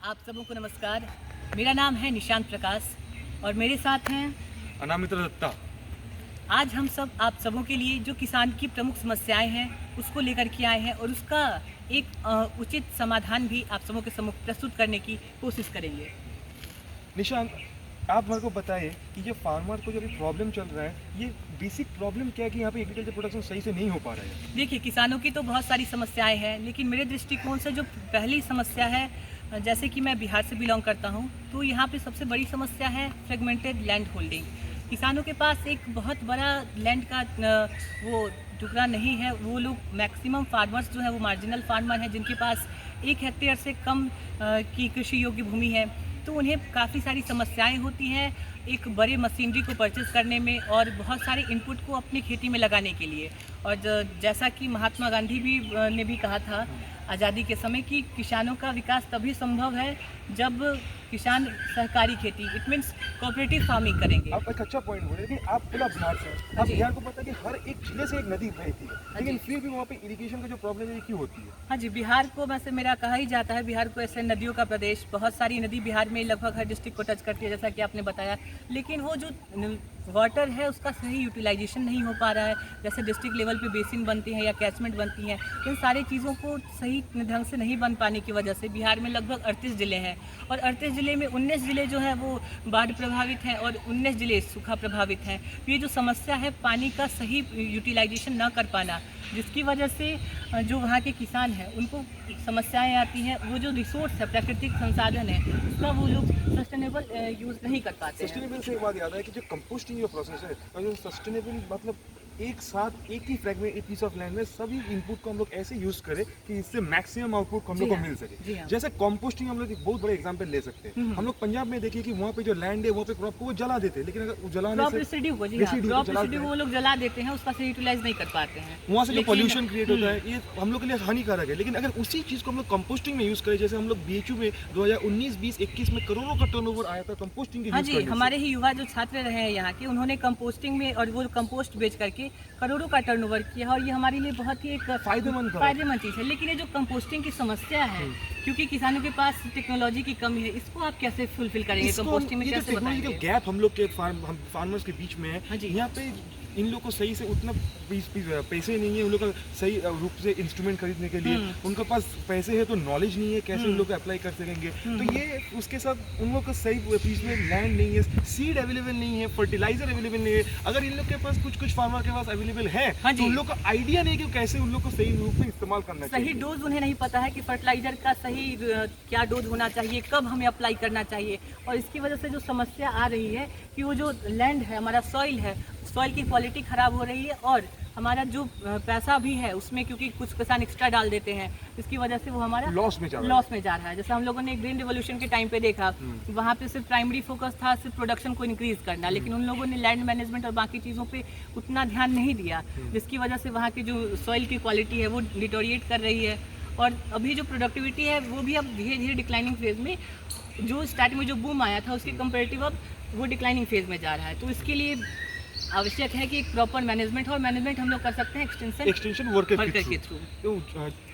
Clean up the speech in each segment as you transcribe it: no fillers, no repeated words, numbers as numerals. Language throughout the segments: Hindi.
आप सबों को नमस्कार। मेरा नाम है निशांत प्रकाश और मेरे साथ हैं अनामित्र दत्ता। आज हम सब आप सबों के लिए जो किसान की प्रमुख समस्याएं हैं उसको लेकर के आए हैं और उसका एक उचित समाधान भी आप सबों के सम्मुख प्रस्तुत करने की कोशिश करेंगे। निशांत, आप मेरे को बताइए कि ये फार्मर को जो भी प्रॉब्लम चल रहा है, ये बेसिक प्रॉब्लम क्या है कि यहाँ पे एग्रीकल्चर प्रोडक्शन सही से नहीं हो पा रहा है। देखिए, किसानों की तो बहुत सारी समस्याएं हैं, लेकिन मेरे दृष्टिकोण से जो पहली समस्या है, जैसे कि मैं बिहार से बिलोंग करता हूं, तो यहाँ पे सबसे बड़ी समस्या है फ्रेगमेंटेड लैंड होल्डिंग। किसानों के पास एक बहुत बड़ा लैंड का वो टुकड़ा नहीं है। वो लोग मैक्सिमम फार्मर्स जो है वो मार्जिनल फार्मर हैं, जिनके पास 1 हेक्टेयर से कम की कृषि योग्य भूमि है। तो उन्हें काफ़ी सारी समस्याएं होती हैं एक बड़े मशीनरी को परचेज़ करने में और बहुत सारे इनपुट को अपनी खेती में लगाने के लिए। और जैसा कि महात्मा गांधी भी ने भी कहा था आज़ादी के समय कि किसानों का विकास तभी संभव है जब किसान सहकारी खेती, इट मीन्स कोऑपरेटिव फार्मिंग करेंगे। आप एक अच्छा पॉइंट बोले, लेकिन आप खुला बिहार से हैं। आप जी। बिहार को पता है कि हर एक जिले से एक नदी बहती है, लेकिन जी। फिर भी वहाँ पे इरिगेशन का जो प्रॉब्लम है ये क्यों होती है? हाँ जी, बिहार को वैसे मेरा कहा ही जाता है बिहार को ऐसे नदियों का प्रदेश। बहुत सारी नदी बिहार में लगभग हर डिस्ट्रिक्ट को टच करती है, जैसा कि आपने बताया। लेकिन वो जो वाटर है उसका सही यूटिलाइजेशन नहीं हो पा रहा है। जैसे डिस्ट्रिक्ट लेवल पे बेसिन बनती हैं या कैचमेंट बनती हैं, इन सारी चीज़ों को सही ढंग से नहीं बन पाने की वजह से बिहार में लगभग 38 ज़िले हैं और 38 ज़िले में 19 ज़िले जो है वो बाढ़ प्रभावित हैं और 19 ज़िले सूखा प्रभावित हैं। तो ये जो समस्या है पानी का सही यूटिलाइजेशन न कर पाना, जिसकी वजह से जो वहाँ के किसान हैं उनको समस्याएं आती हैं। वो जो रिसोर्स है, प्राकृतिक संसाधन है, उसका वो लोग सस्टेनेबल यूज़ नहीं कर पाते हैं। सस्टेनेबल से एक बात याद है कि जो कंपोस्टिंग जो प्रोसेस है, और जो सस्टेनेबल मतलब एक साथ एक ही फ्रेगमेंट, एक पीस ऑफ लैंड में सभी इनपुट को हम लोग ऐसे यूज करें कि इससे मैक्सिमम आउटपुट हम लोग को मिल जी सके। हाँ। जैसे कंपोस्टिंग हम लोग एक बहुत बड़ा एग्जांपल ले सकते हैं। हम लोग पंजाब में देखिए कि वहाँ पे जो लैंड है वहाँ पे क्रॉप को वो जला देते हैं, लेकिन अगर वो जलाने क्रॉप से रेसिड्यू को, जी हाँ, रेसिड्यू क्रॉप जला रेसिड्यू देते वो लोग जला देते हैं, उसका सही यूटिलाइज नहीं कर पाते हैं। वहाँ से जो लेकिन- पॉल्यूशन क्रिएट होता है ये हम लोग के लिए हानिकारक है। लेकिन अगर उसी चीज़ को हम लोग कंपोस्टिंग में यूज़ करें, जैसे हम लोग बीएचयू में 2019, 20, 21 में करोड़ों का टर्नओवर आया था कंपोस्टिंग के हाँ यूज जी, करने से। हमारे ही युवा जो छात्र रहे हैं यहाँ के, उन्होंने कंपोस्टिंग में और वो कंपोस्ट बेच करके करोड़ों का टर्नओवर किया और ये हमारे लिए बहुत ही एक फायदेमंद चीज़ है। लेकिन ये जो कंपोस्टिंग की समस्या है, क्योंकि किसानों के पास टेक्नोलॉजी की कमी है, इसको आप कैसे फुलफिल करेंगे? कंपोस्टिंग में ये जो कैसे टेक्नोलॉजिकल बताएंगे? गैप हम लोग के फार्मर्स के बीच में हाँ है, जी। यहाँ पे इन लोग को सही से उतना पैसे नहीं है उन लोग का सही रूप से इंस्ट्रूमेंट खरीदने के लिए। उनके पास पैसे है तो नॉलेज नहीं है कैसे उन लोग अप्लाई कर सकेंगे। तो ये उसके साथ उन लोग का सही बीच में लैंड नहीं है, सीड अवेलेबल नहीं है, फर्टिलाइजर अवेलेबल नहीं है। अगर इन लोग के पास कुछ फार्मर के पास अवेलेबल है, हाँ तो जी। उन लोग का आइडिया नहीं कि कैसे उन लोग को सही रूप में इस्तेमाल करना सही चाहिए। डोज उन्हें नहीं पता है कि फर्टिलाइजर का सही क्या डोज होना चाहिए, कब हमें अप्लाई करना चाहिए। और इसकी वजह से जो समस्या आ रही है कि वो जो लैंड है, हमारा सॉइल है, सॉइल की क्वालिटी ख़राब हो रही है और हमारा जो पैसा भी है उसमें, क्योंकि कुछ किसान एक्स्ट्रा डाल देते हैं, इसकी वजह से वो हमारा लॉस में जा रहा है। जैसे हम लोगों ने ग्रीन रिवोल्यूशन के टाइम पे देखा, वहाँ पे सिर्फ प्राइमरी फोकस था सिर्फ प्रोडक्शन को इंक्रीज करना, लेकिन उन लोगों ने लैंड मैनेजमेंट और बाकी चीज़ों पे उतना ध्यान नहीं दिया, जिसकी वजह से वहाँ की जो सॉइल की क्वालिटी है वो डिटोरिएट कर रही है। और अभी जो प्रोडक्टिविटी है वो भी अब धीरे धीरे डिक्लाइनिंग फेज में, जो स्टार्टिंग में जो बूम आया था उसके कंपेरेटिव अब वो डिक्लाइनिंग फेज में जा रहा है। तो इसके लिए आवश्यक है कि एक प्रॉपर मैनेजमेंट हो, और मैनेजमेंट हम लोग कर सकते हैं एक्सटेंशन वर्कर के थ्रू।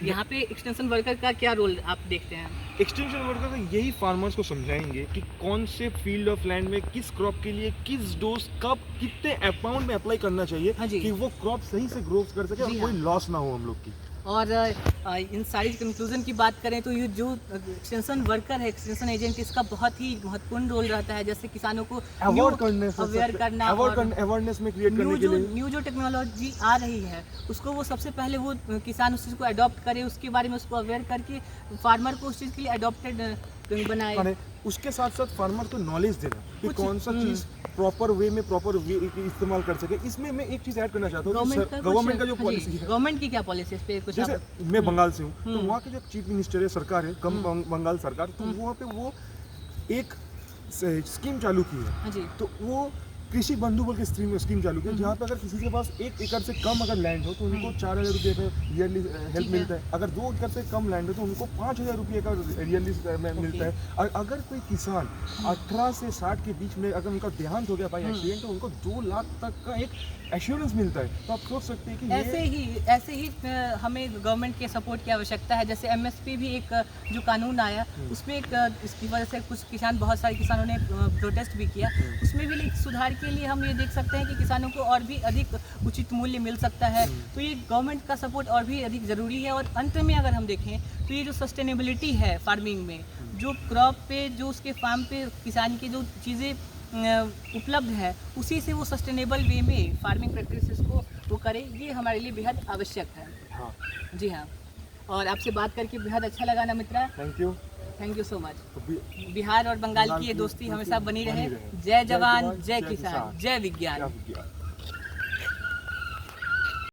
यहाँ पे एक्सटेंशन वर्कर का क्या रोल आप देखते हैं? एक्सटेंशन वर्कर का यही फार्मर्स को समझाएंगे कि कौन से फील्ड ऑफ लैंड में किस क्रॉप के लिए किस डोज कब कितने अमाउंट में अप्लाई करना चाहिए, हाँ जी। कि वो क्रॉप सही से ग्रो कर सके और जी कोई हाँ। लॉस ना हो हम लोग की। और इन सारी कंक्लूजन की बात करें तो ये जो एक्सटेंशन वर्कर है, एक्सटेंशन एजेंट, इसका बहुत ही महत्वपूर्ण रोल रहता है। जैसे किसानों को अवॉइड करने से अवेयर करना, अवेयरनेस में क्रिएट करने के लिए न्यू जो टेक्नोलॉजी आ रही है उसको वो सबसे पहले वो किसान उस चीज़ को अडॉप्ट करे, उसके बारे में उसको अवेयर करके फार्मर को उस चीज़ के लिए अडॉप्टेड बनाए। उसके साथ साथ फार्मर को नॉलेज देना कि कुछ- कौन सा चीज प्रॉपर वे में इस्तेमाल कर सके। इसमें मैं एक चीज ऐड करना चाहता हूँ, गवर्नमेंट का जो पॉलिसी है, गवर्नमेंट की क्या पॉलिसी है, इस पे कुछ जैसे मैं बंगाल से हूँ, तो वहाँ के जो चीफ मिनिस्टर है, सरकार है, बंगाल सरकार, तो वहाँ पे वो एक स्कीम चालू की है। हाँ जी। तो वो कृषि बंधु बोल के स्कीम चालू की, जहाँ पे अगर किसी के पास 1 एकड़ से कम अगर लैंड हो तो उनको 4,000 रुपये का ईयरली हेल्प मिलता है। अगर 2 एकड़ से कम लैंड हो तो उनको 5,000 रुपये का ईयरली मिलता है। और अगर कोई किसान 18 से 60 के बीच में अगर उनका देहांत हो गया बाई एक्सीडेंट तो उनको 2 लाख तक का एक एश्योरेंस मिलता है। तो आप सोच सकते हैं कि ऐसे ही हमें गवर्नमेंट के सपोर्ट की आवश्यकता है। जैसे एमएसपी भी एक जो कानून आया उसमें एक इसकी वजह से कुछ किसान, बहुत सारे किसानों ने प्रोटेस्ट भी किया, उसमें भी सुधार के लिए हम ये देख सकते हैं कि किसानों को और भी अधिक उचित मूल्य मिल सकता है। तो ये गवर्नमेंट का सपोर्ट और भी अधिक ज़रूरी है। और अंत में अगर हम देखें तो ये जो सस्टेनेबिलिटी है फार्मिंग में, जो क्रॉप पे, जो उसके फार्म पे किसान की जो चीज़ें उपलब्ध है उसी से वो सस्टेनेबल वे में फार्मिंग प्रैक्टिसेस को वो करे, ये हमारे लिए बेहद आवश्यक है। हाँ, जी हाँ, और आपसे बात करके बेहद अच्छा लगा ना मित्रा। Thank you so much. You. Bihar और बंगाल की ये दोस्ती हमेशा बनी रहे। जय जवान, जय किसान, जय विज्ञान।